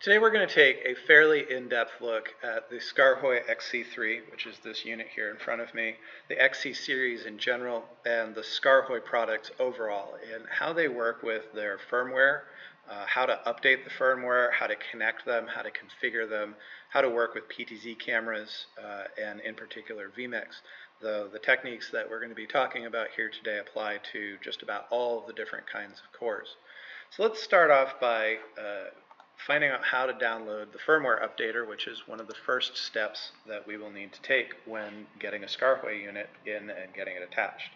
Today we're going to take a fairly in-depth look at the Skaarhoj XC3, which is this unit here in front of me, the XC series in general, and the Skaarhoj products overall, and how they work with their firmware, how to update the firmware, how to connect them, how to configure them, how to work with PTZ cameras, and in particular vMix. Though the techniques that we're going to be talking about here today apply to just about all of the different kinds of cores. So let's start off by finding out how to download the firmware updater, which is one of the first steps that we will need to take when getting a Skaarhoj unit in and getting it attached.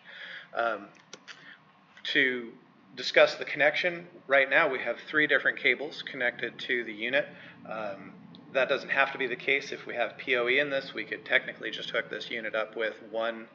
To discuss the connection, right now we have 3 different cables connected to the unit. That doesn't have to be the case. If we have PoE in this, we could technically just hook this unit up with one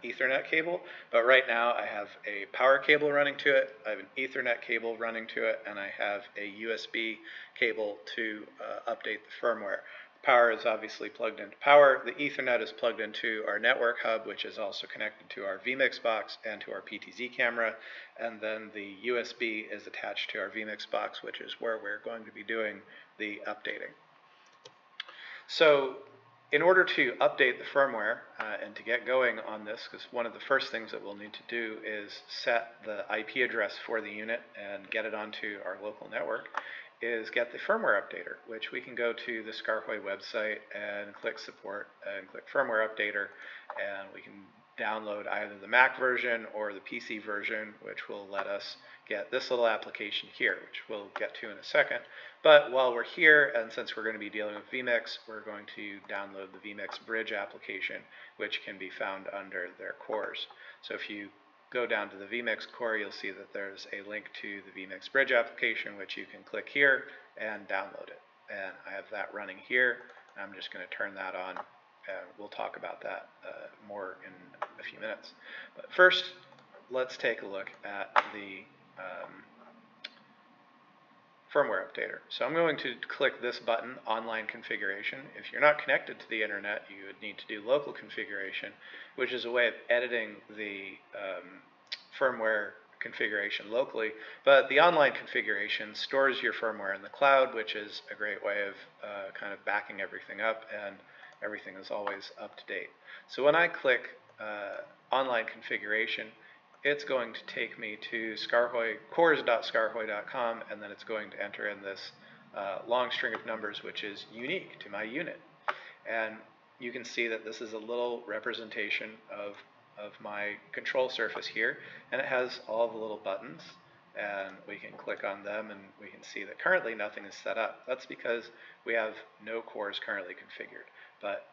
Ethernet cable, but right now I have a power cable running to it, I have an Ethernet cable running to it, and I have a USB cable to update the firmware. Power is obviously plugged into power. The Ethernet is plugged into our network hub, which is also connected to our vMix box and to our PTZ camera, and then the USB is attached to our vMix box, which is where we're going to be doing the updating. So in order to update the firmware and to get going on this, because one of the first things that we'll need to do is set the IP address for the unit and get it onto our local network, is get the firmware updater, which we can go to the Skaarhoj website and click support and click firmware updater, and we can download either the Mac version or the PC version, which will let us get this little application here, which we'll get to in a second. But while we're here, and since we're going to be dealing with vMix, we're going to download the vMix Bridge application, which can be found under their cores. So if you go down to the vMix core, you'll see that there's a link to the vMix Bridge application, which you can click here and download it. And I have that running here. I'm just going to turn that on, and we'll talk about that more in a few minutes. But first, let's take a look at the firmware updater. So I'm going to click this button, Online Configuration. If you're not connected to the internet, you would need to do local configuration, which is a way of editing the firmware configuration locally. But the online configuration stores your firmware in the cloud, which is a great way of kind of backing everything up, and everything is always up to date. So when I click Online Configuration, it's going to take me to Skaarhoj, cores.skaarhoj.com, and then it's going to enter in this long string of numbers, which is unique to my unit. And you can see that this is a little representation of my control surface here, and it has all the little buttons, and we can click on them, and we can see that currently nothing is set up. That's because we have no cores currently configured. But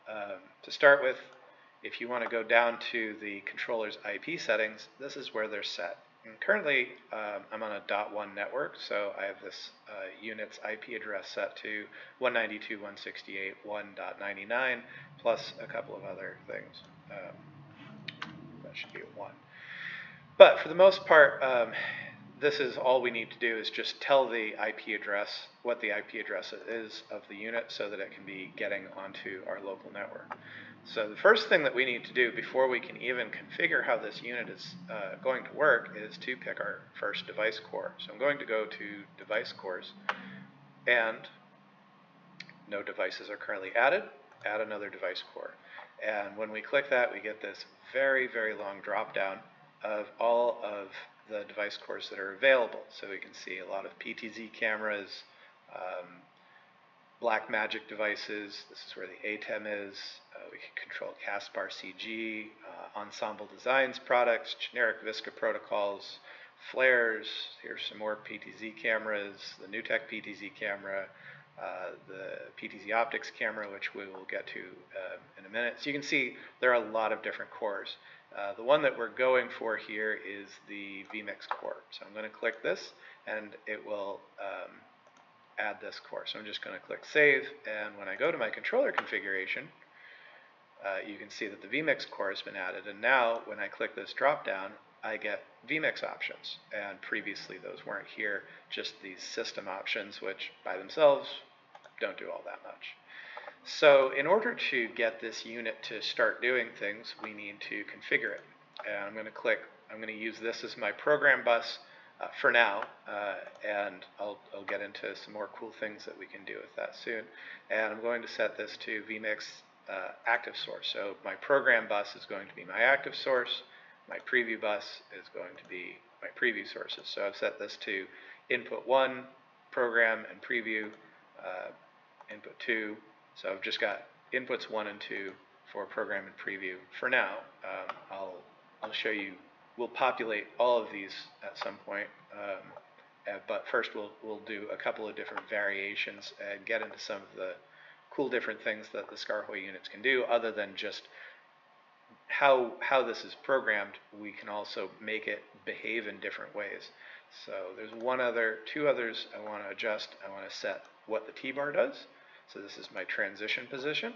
to start with, if you want to go down to the controller's IP settings, this is where they're set. And currently, I'm on a .1 network, so I have this unit's IP address set to 192.168.1.99, plus a couple of other things. That should be a 1. But for the most part, this is all we need to do is just tell the IP address what the IP address is of the unit so that it can be getting onto our local network. So the first thing that we need to do before we can even configure how this unit is going to work is to pick our first device core. So I'm going to go to Device Cores, and no devices are currently added. Add another device core. And when we click that, we get this very, very long drop down of all of the device cores that are available. So we can see a lot of PTZ cameras, Blackmagic devices. This is where the ATEM is. We can control Caspar CG, Ensemble Designs products, generic Visca protocols, flares. Here's some more PTZ cameras, the NewTek PTZ camera, the PTZ optics camera, which we will get to in a minute. So you can see there are a lot of different cores. The one that we're going for here is the vMix core. So I'm going to click this, and it will add this core. So I'm just going to click Save, and when I go to my controller configuration, you can see that the vMix core has been added, and now when I click this drop down, I get vMix options, and previously those weren't here, just these system options, which by themselves don't do all that much. So in order to get this unit to start doing things, we need to configure it. And I'm going to use this as my program bus for now, and I'll get into some more cool things that we can do with that soon. And I'm going to set this to vMix active source. So my program bus is going to be my active source. My preview bus is going to be my preview sources. So I've set this to input 1, program and preview, input 2. So I've just got inputs 1 and 2 for program and preview. For now, I'll show you. We'll populate all of these at some point, but first we'll do a couple of different variations and get into some of the cool different things that the Skaarhoj units can do, other than just how this is programmed. We can also make it behave in different ways. So there's two others I want to adjust. I want to set what the T-bar does. So this is my transition position,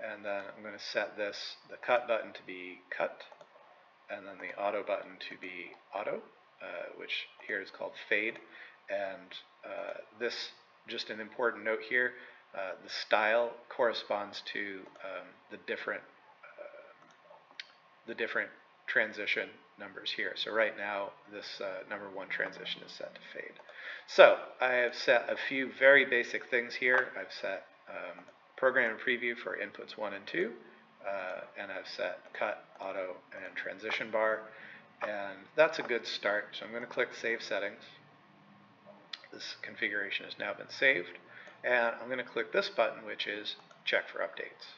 and then I'm going to set the cut button to be cut, and then the auto button to be auto, which here is called fade. And this, just an important note here, the style corresponds to the different transition numbers here. So right now, this number 1 transition is set to fade. So I have set a few very basic things here. I've set program and preview for inputs 1 and 2. And I've set cut, auto, and transition bar, and that's a good start. So I'm going to click Save Settings. This configuration has now been saved, and I'm going to click this button, which is Check for Updates.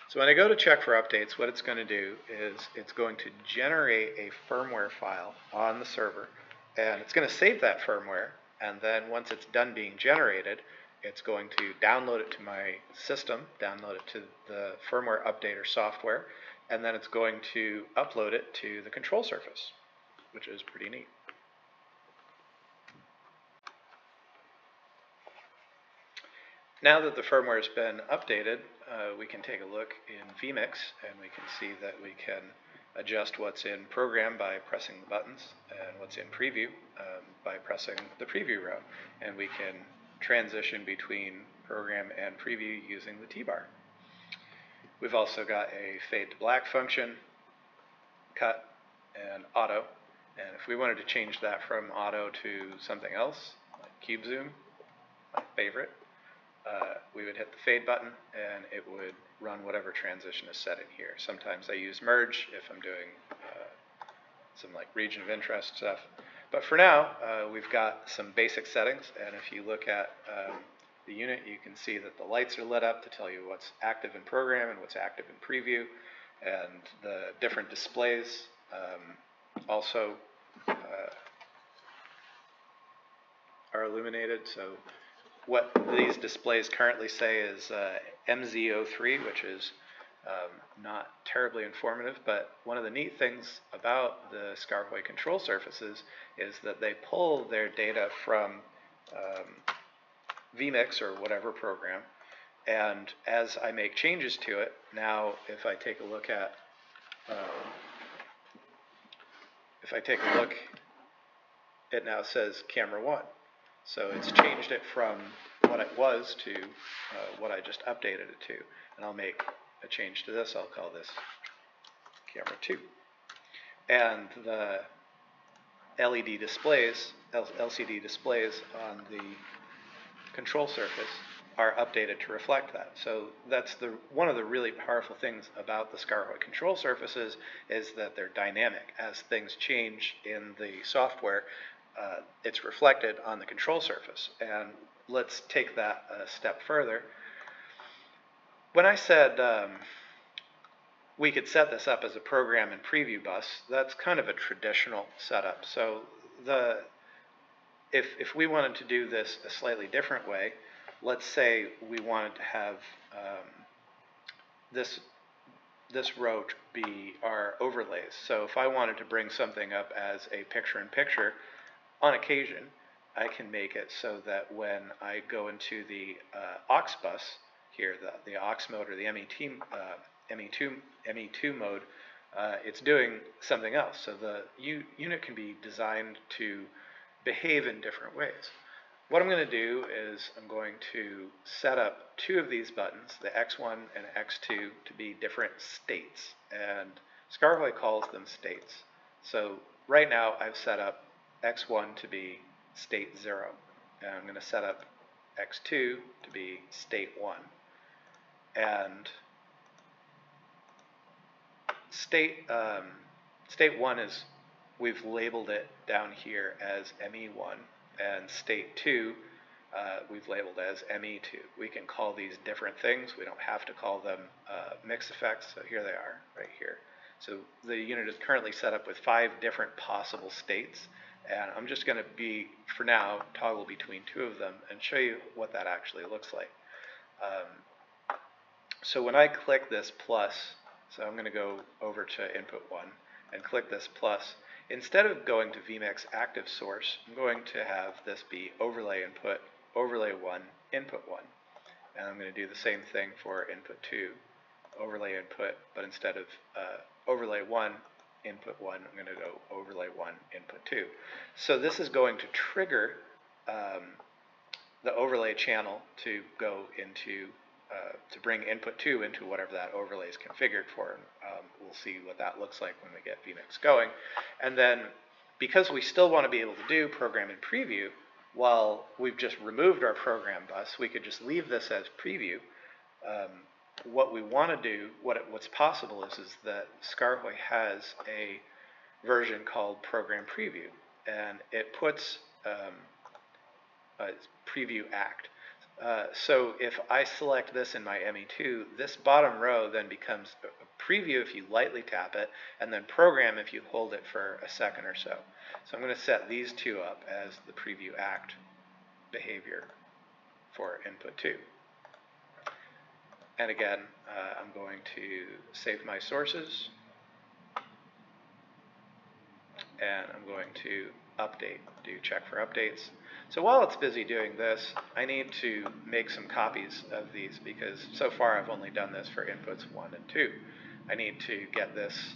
So when I go to Check for Updates, what it's going to do is it's going to generate a firmware file on the server, and it's going to save that firmware, and then once it's done being generated, it's going to download it to my system, download it to the firmware updater software, and then it's going to upload it to the control surface, which is pretty neat. Now that the firmware has been updated, we can take a look in vMix, and we can see that we can adjust what's in program by pressing the buttons, and what's in preview by pressing the preview row, and we can transition between program and preview using the T-bar. We've also got a fade to black function, cut, and auto. And if we wanted to change that from auto to something else, like cube zoom, my favorite, we would hit the fade button and it would run whatever transition is set in here. Sometimes I use merge if I'm doing some like region of interest stuff. But for now, we've got some basic settings, and if you look at the unit, you can see that the lights are lit up to tell you what's active in program and what's active in preview, and the different displays also are illuminated. So what these displays currently say is MZ03, which is not terribly informative, but one of the neat things about the Skaarhoj control surfaces is that they pull their data from vMix or whatever program, and as I make changes to it, now if I take a look, it now says camera 1. So it's changed it from what it was to what I just updated it to. And I'll make a change to this. I'll call this camera 2. And the LED displays, LCD displays on the control surface are updated to reflect that. So that's one of the really powerful things about the Skaarhoj control surfaces is that they're dynamic. As things change in the software, it's reflected on the control surface. And let's take that a step further. When I said we could set this up as a program and preview bus, that's kind of a traditional setup. So if we wanted to do this a slightly different way, let's say we wanted to have this row be our overlays. So if I wanted to bring something up as a picture-in-picture, on occasion, I can make it so that when I go into the aux bus here, the aux mode or the ME2 mode, it's doing something else. So the unit can be designed to behave in different ways. What I'm going to do is I'm going to set up 2 of these buttons, the X1 and X2, to be different states. And Skaarhoj calls them states. So right now I've set up X1 to be state 0. And I'm going to set up X2 to be state 1. And state 1 is, we've labeled it down here as ME1, and state 2 we've labeled as ME2. We can call these different things. We don't have to call them mix effects, so here they are right here. So the unit is currently set up with 5 different possible states, and I'm just going to for now, toggle between 2 of them and show you what that actually looks like. So when I click this plus, so I'm going to go over to input 1 and click this plus, instead of going to vMix active source, I'm going to have this be overlay input, overlay 1, input 1. And I'm going to do the same thing for input 2, overlay input, but instead of overlay 1, input 1, I'm going to go overlay 1, input 2. So this is going to trigger the overlay channel to go into, to bring input 2 into whatever that overlay is configured for. We'll see what that looks like when we get vMix going. And then, because we still want to be able to do program and preview, while we've just removed our program bus, we could just leave this as preview. What we want to do, what's possible is that Skaarhoj has a version called Program Preview, and it puts Preview Act. So if I select this in my ME2, this bottom row then becomes a preview if you lightly tap it, and then program if you hold it for a second or so. So I'm going to set these 2 up as the Preview Act behavior for input 2. And again, I'm going to save my sources, and I'm going to update, do check for updates. So while it's busy doing this, I need to make some copies of these, because so far I've only done this for inputs 1 and 2. I need to get this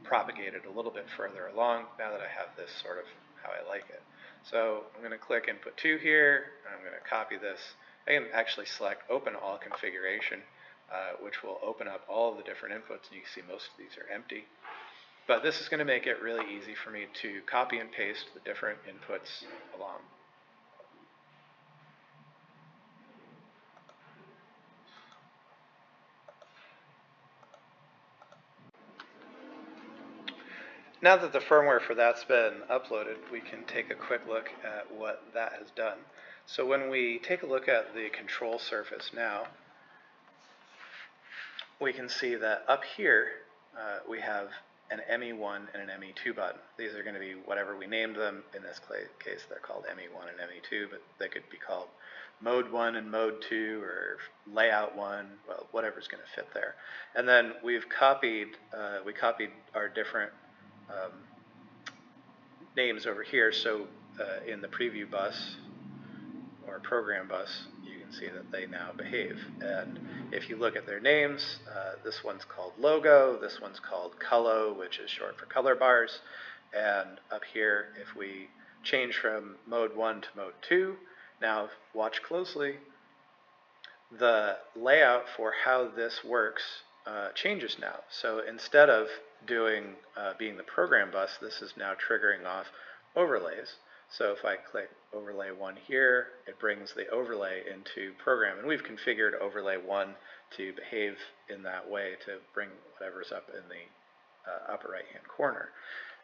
propagated a little bit further along now that I have this sort of how I like it. So I'm going to click input 2 here, and I'm going to copy this. I can actually select Open All Configuration, which will open up all of the different inputs. You can see most of these are empty. But this is going to make it really easy for me to copy and paste the different inputs along. Now that the firmware for that's been uploaded, we can take a quick look at what that has done. So when we take a look at the control surface now, we can see that up here we have an ME1 and an ME2 button. These are going to be whatever we named them. In this case, they're called ME1 and ME2, but they could be called Mode 1 and Mode 2, or Layout 1, well, whatever's going to fit there. And then we've copied, we copied our different names over here. So in the preview bus or program bus, you can see that they now behave. And if you look at their names, this one's called Logo, this one's called Color, which is short for color bars. And up here, if we change from mode 1 to mode 2, now watch closely, the layout for how this works changes now. So instead of being the program bus, this is now triggering off overlays. So if I click overlay 1 here, it brings the overlay into program. And we've configured overlay 1 to behave in that way to bring whatever's up in the upper right hand corner.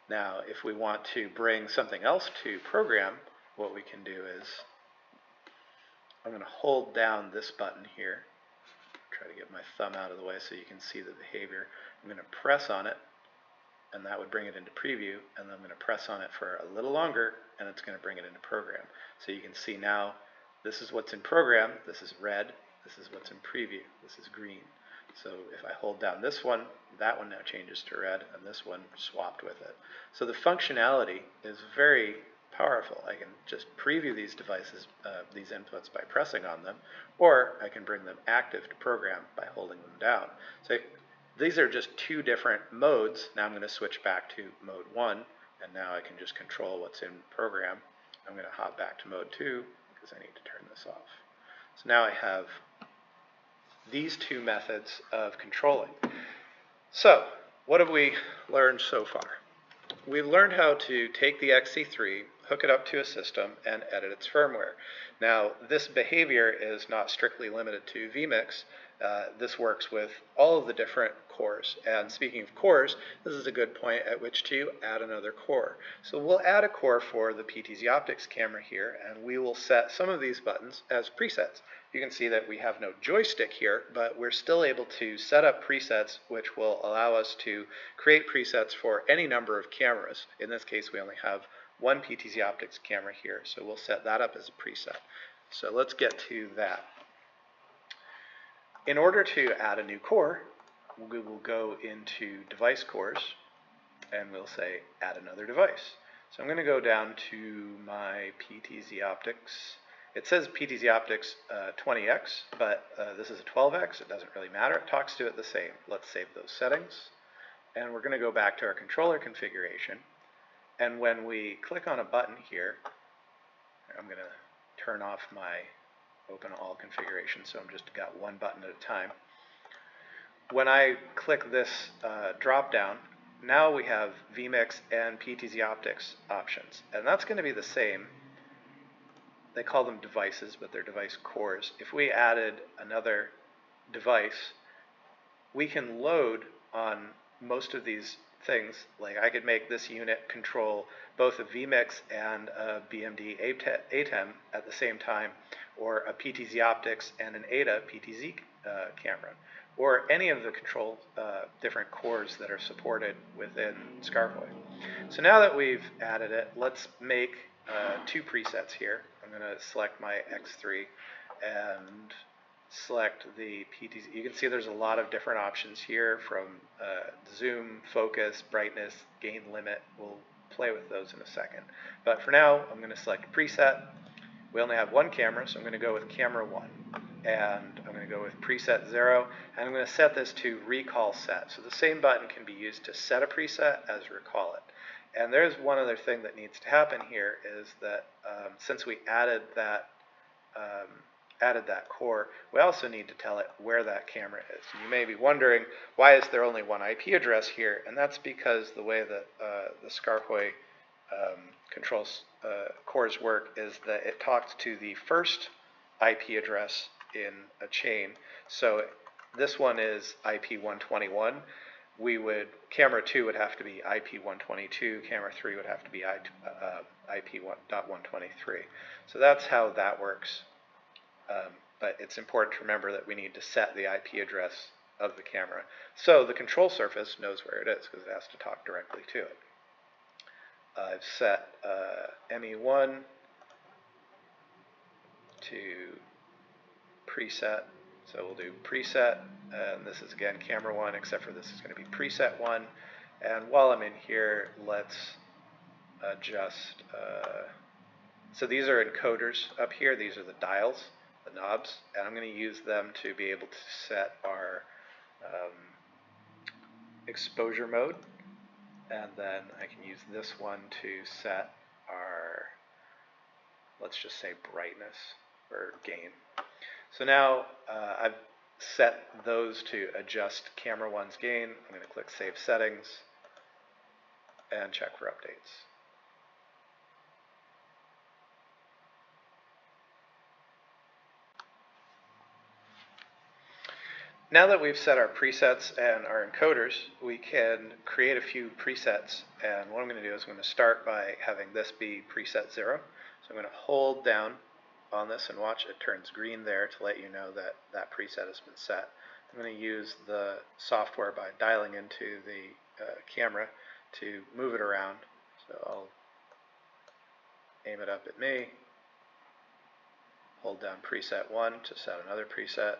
Now if we want to bring something else to program, what we can do is I'm going to hold down this button here, try to get my thumb out of the way so you can see the behavior. I'm going to press on it, and that would bring it into preview, and then I'm going to press on it for a little longer, and it's going to bring it into program. So you can see now this is what's in program, this is red, this is what's in preview, this is green. So if I hold down this one, that one now changes to red, and this one swapped with it. So the functionality is very powerful. I can just preview these devices, these inputs by pressing on them, or I can bring them active to program by holding them down. So these are just 2 different modes. Now I'm going to switch back to mode 1, and now I can just control what's in program. I'm going to hop back to mode 2 because I need to turn this off. So now I have these 2 methods of controlling. So what have we learned so far? we've learned how to take the XC3, hook it up to a system, and edit its firmware. Now, this behavior is not strictly limited to vMix. This works with all of the different cores. And speaking of cores, this is a good point at which to add another core. So we'll add a core for the PTZ optics camera here, and we will set some of these buttons as presets. You can see that we have no joystick here, but we're still able to set up presets which will allow us to create presets for any number of cameras. In this case, we only have one PTZ optics camera here, so we'll set that up as a preset. So let's get to that. In order to add a new core, we will go into device cores and we'll say add another device. So I'm going to go down to my PTZ optics. It says PTZ optics 20X, but this is a 12X. It doesn't really matter. It talks to it the same. Let's save those settings. And we're going to go back to our controller configuration. And when we click on a button here, I'm going to turn off my open all configuration, so I'm just got one button at a time. When I click this drop down, now we have vMix and PTZ optics options, and that's going to be the same. They call them devices, but they're device cores. If we added another device, we can load on most of these things. Like I could make this unit control both a vMix and a BMD ATEM at the same time, or a PTZ optics and an ADA PTZ camera, or any of the control different cores that are supported within Skaarhoj. So now that we've added it, let's make two presets here. I'm going to select my X3 and select the PTZ. You can see there's a lot of different options here, from zoom, focus, brightness, gain limit. We'll play with those in a second. But for now, I'm going to select a preset. We only have one camera, so I'm going to go with camera 1. And I'm going to go with preset 0, and I'm going to set this to recall set. So the same button can be used to set a preset as recall it. And there's one other thing that needs to happen here, is that since we added that core, we also need to tell it where that camera is. And you may be wondering, why is there only one IP address here? And that's because the way that the Skaarhoj controls cores work is that it talks to the first IP address in a chain. So this one is IP 121. Camera 2 would have to be IP 122, camera 3 would have to be IP 1.123. So that's how that works. But it's important to remember that we need to set the IP address of the camera, so the control surface knows where it is, because it has to talk directly to it. I've set ME1 to preset, so we'll do preset, and this is again camera 1, except for this is going to be preset 1. And while I'm in here, let's adjust, so these are encoders up here, these are the dials, the knobs, and I'm going to use them to be able to set our exposure mode, and then I can use this one to set our, let's just say, brightness or gain. So now I've set those to adjust camera 1's gain. I'm going to click Save Settings and check for updates. Now that we've set our presets and our encoders, we can create a few presets. And what I'm going to do is I'm going to start by having this be preset 0. So I'm going to hold down on this and watch it turns green there to let you know that that preset has been set. I'm going to use the software by dialing into the camera to move it around. So I'll aim it up at me, hold down preset 1 to set another preset.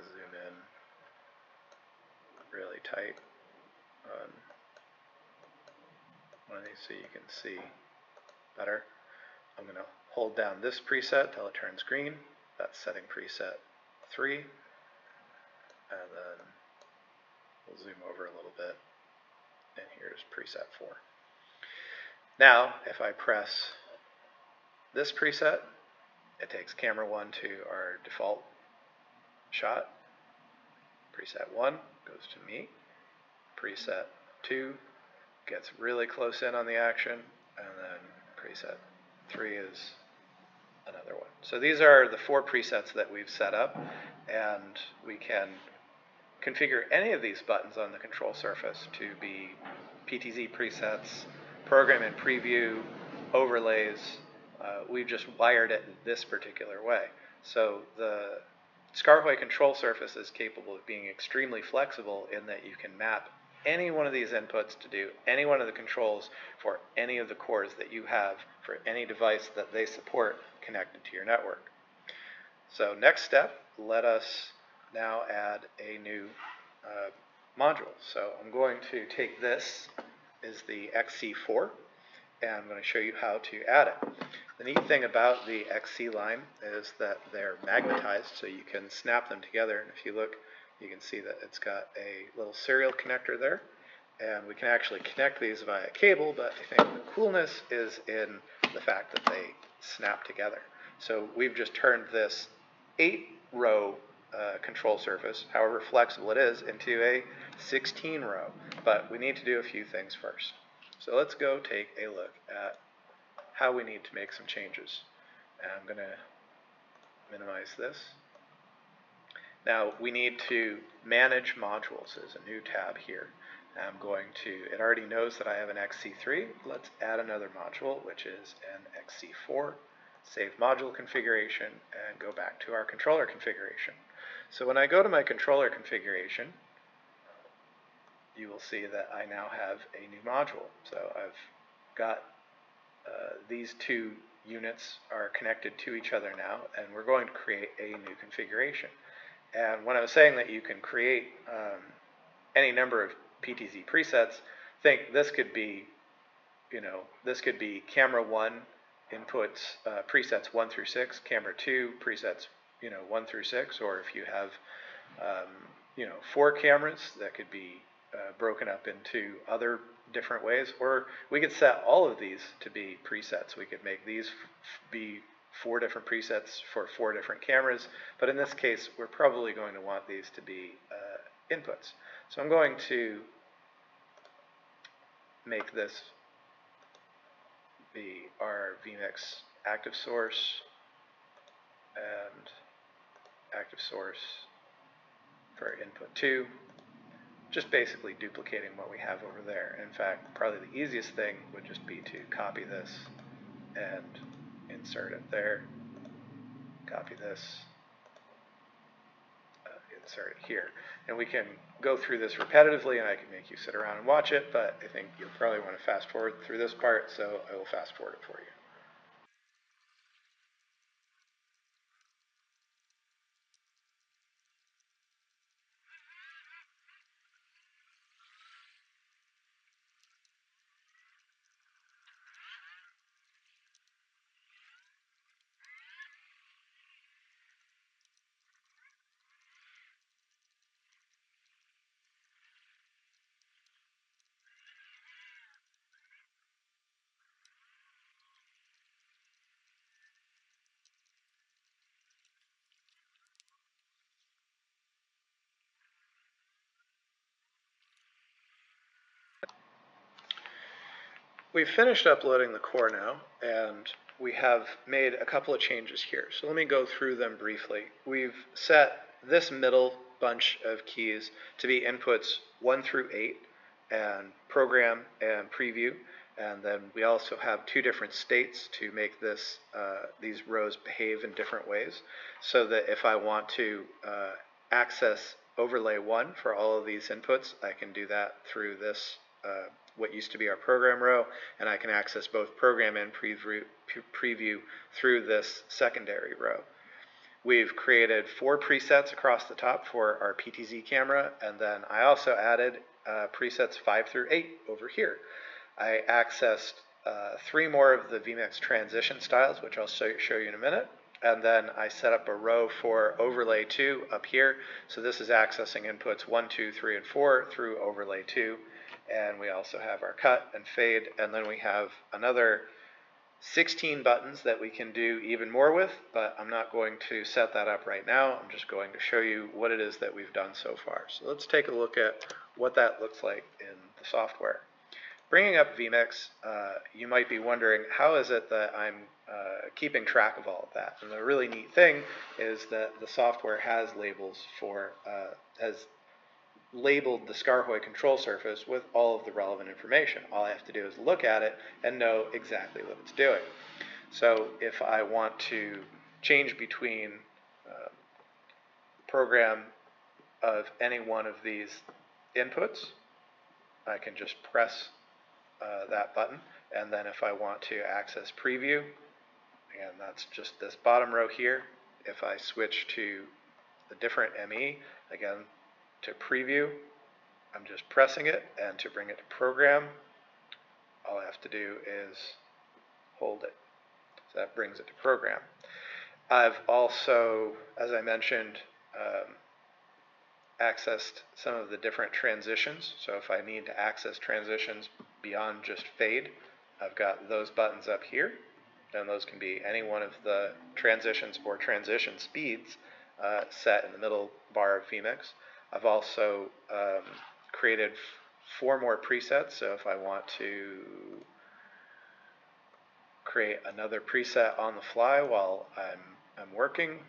Zoom in really tight on one of these so you can see better. I'm going to hold down this preset till it turns green. That's setting preset 3. And then we'll zoom over a little bit. And here's preset 4. Now, if I press this preset, it takes camera 1 to our default shot. Preset 1 goes to me. preset 2 gets really close in on the action, and then preset 3 is another one. So these are the 4 presets that we've set up, and we can configure any of these buttons on the control surface to be PTZ presets, program and preview, overlays. We've just wired it in this particular way. So the Skaarhoj control surface is capable of being extremely flexible in that you can map any one of these inputs to do any one of the controls for any of the cores that you have for any device that they support connected to your network. So next step, let us now add a new module. So I'm going to take this, is the XC4, and I'm going to show you how to add it. The neat thing about the XC line is that they're magnetized, so you can snap them together. And if you look, you can see that it's got a little serial connector there, and we can actually connect these via cable, but I think the coolness is in the fact that they snap together. So we've just turned this 8-row control surface, however flexible it is, into a 16-row, but we need to do a few things first. So let's go take a look at how we need to make some changes. And I'm going to minimize this. Now we need to manage modules. There's a new tab here. I'm going to, it already knows that I have an XC3. Let's add another module, which is an XC4. Save module configuration and go back to our controller configuration. So when I go to my controller configuration, you will see that I now have a new module. So I've got these 2 units are connected to each other now, and we're going to create a new configuration. And when I was saying that you can create any number of PTZ presets, think this could be, this could be camera 1 inputs, presets 1 through 6, camera 2 presets, 1 through 6, or if you have, 4 cameras, that could be broken up into other different ways, or we could set all of these to be presets. We could make these be 4 different presets for 4 different cameras, but in this case we're probably going to want these to be inputs. So I'm going to make this be our vMix active source and active source for input 2. Just basically duplicating what we have over there. In fact, probably the easiest thing would just be to copy this and insert it there. Copy this, insert it here. And we can go through this repetitively, and I can make you sit around and watch it, but I think you'll probably want to fast forward through this part, so I will fast forward it for you. We've finished uploading the core now, and we have made a couple of changes here. So let me go through them briefly. We've set this middle bunch of keys to be inputs 1 through 8, and program and preview. And then we also have 2 different states to make this these rows behave in different ways, so that if I want to access overlay 1 for all of these inputs, I can do that through this what used to be our program row, and I can access both program and preview through this secondary row. We've created 4 presets across the top for our PTZ camera, and then I also added presets 5 through 8 over here. I accessed 3 more of the vMix transition styles, which I'll show you in a minute, and then I set up a row for overlay 2 up here. So this is accessing inputs 1, 2, 3, and 4 through overlay 2. And we also have our cut and fade, and then we have another 16 buttons that we can do even more with, but I'm not going to set that up right now. I'm just going to show you what it is that we've done so far. So let's take a look at what that looks like in the software. Bringing up vMix, you might be wondering, how is it that I'm keeping track of all of that? And the really neat thing is that the software has labels for, has labeled the Skaarhoj control surface with all of the relevant information. All I have to do is look at it and know exactly what it's doing. So if I want to change between program of any one of these inputs, I can just press that button, and then if I want to access preview, again, that's just this bottom row here. If I switch to the different ME, again, to preview, I'm just pressing it, and to bring it to program, all I have to do is hold it. So that brings it to program. I've also, as I mentioned, accessed some of the different transitions. So if I need to access transitions beyond just fade, I've got those buttons up here, and those can be any one of the transitions or transition speeds set in the middle bar of vMix. I've also created 4 more presets, so if I want to create another preset on the fly while I'm working,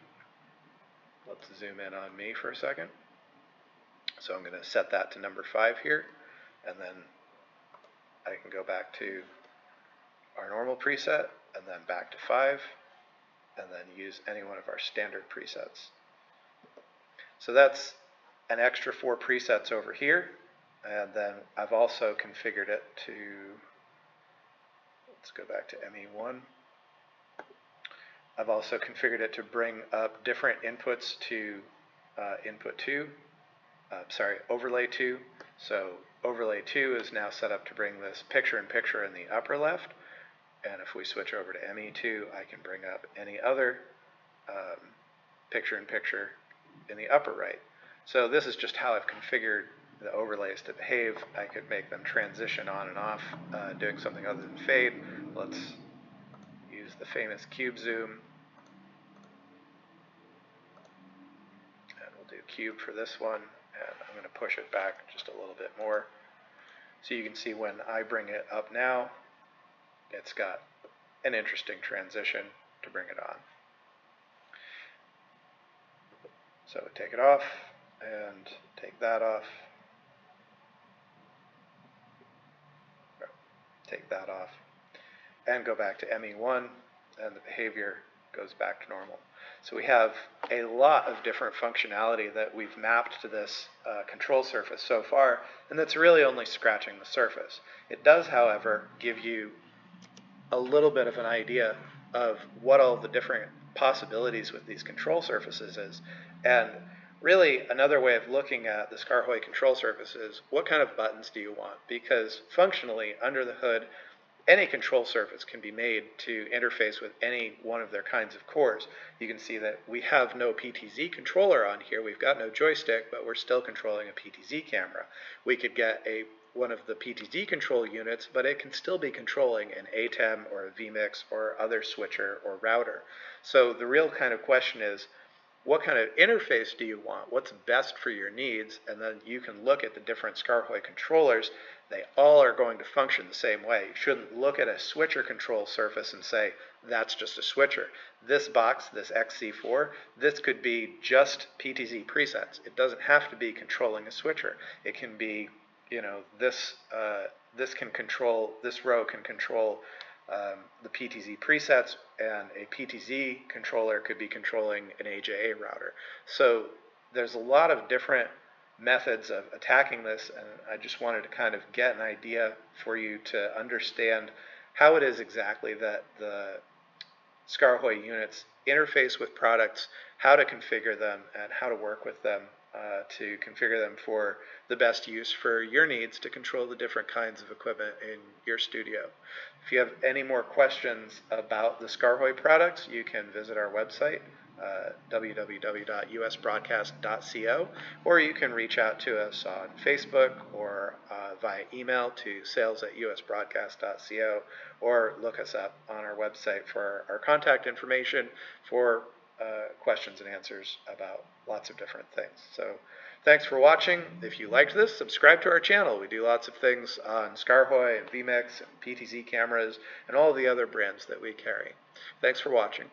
let's zoom in on me for a second. So I'm going to set that to number 5 here, and then I can go back to our normal preset, and then back to 5, and then use any one of our standard presets. So that's an extra 4 presets over here, and then I've also configured it to, let's go back to ME1. I've also configured it to bring up different inputs to overlay 2. So overlay 2 is now set up to bring this picture-in-picture in the upper left, and if we switch over to ME2, I can bring up any other picture-in-picture in the upper right. So this is just how I've configured the overlays to behave. I could make them transition on and off, doing something other than fade. Let's use the famous cube zoom, and we'll do cube for this one, and I'm going to push it back just a little bit more. So you can see when I bring it up now, it's got an interesting transition to bring it on. So take it off, and take that off, take that off, and go back to ME1, and the behavior goes back to normal. So we have a lot of different functionality that we've mapped to this control surface so far, and that's really only scratching the surface. It does, however, give you a little bit of an idea of what all the different possibilities with these control surfaces is. And really, another way of looking at the Skaarhoj control surface is, what kind of buttons do you want? Because functionally, under the hood, any control surface can be made to interface with any one of their kinds of cores. You can see that we have no PTZ controller on here. We've got no joystick, but we're still controlling a PTZ camera. We could get one of the PTZ control units, but it can still be controlling an ATEM or a vMix or other switcher or router. So the real kind of question is, what kind of interface do you want? What's best for your needs? And then you can look at the different Skaarhoj controllers. They all are going to function the same way. You shouldn't look at a switcher control surface and say, that's just a switcher. This box, this XC4, this could be just PTZ presets. It doesn't have to be controlling a switcher. It can be, this row can control the PTZ presets, and a PTZ controller could be controlling an AJA router. So there's a lot of different methods of attacking this, and I just wanted to kind of get an idea for you to understand how it is exactly that the Skaarhoj units interface with products, how to configure them, and how to work with them to configure them for the best use for your needs to control the different kinds of equipment in your studio. If you have any more questions about the Skaarhoj products, you can visit our website, www.usbroadcast.co, or you can reach out to us on Facebook or via email to sales@usbroadcast.co, or look us up on our website for our contact information for questions and answers about lots of different things. So thanks for watching. If you liked this, subscribe to our channel. We do lots of things on Skaarhoj and vMix and PTZ cameras and all the other brands that we carry. Thanks for watching.